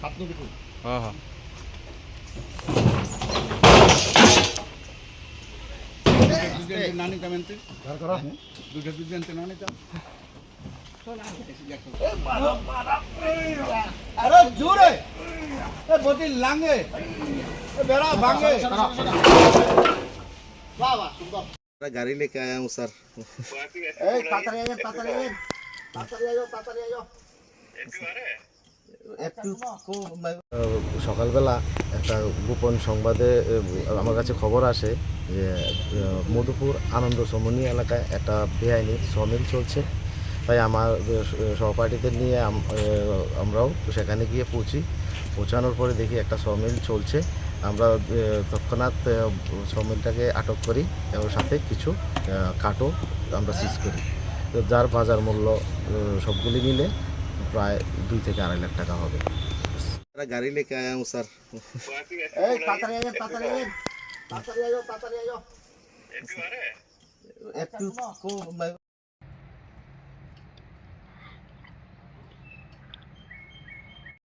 हाँ हाँ नानी का मेंटे घर करा दूसरे दूसरे नानी का अरे जोरे ए बोटी लांगे ए बेरा भांगे वाह वाह सुंदर गाड़ी लेके आया हूँ सर ए तातरी आ जाओ একটু সকালবেলা একটা গোপন সংবাদে আমার কাছে খবর আসে যে মধুপুর আনন্দ সমনী এলাকায় একটা বেআইনি সমিল চলছে। তাই আমার সহপাঠীদের নিয়ে আমরাও সেখানে গিয়ে পৌঁছানোর পরে দেখি একটা সমিল চলছে। আমরা তৎক্ষণাৎ সমিলটাকে আটক করি এবং সাথে কিছু কাঠও আমরা সিজ করি। তো যার বাজার মূল্য সবগুলি মিলে प्राय 2 থেকে 2.5 লাখ টাকা হবে। गाड़ी लेके आया हूँ सर ए तातरी आ जाओ একটু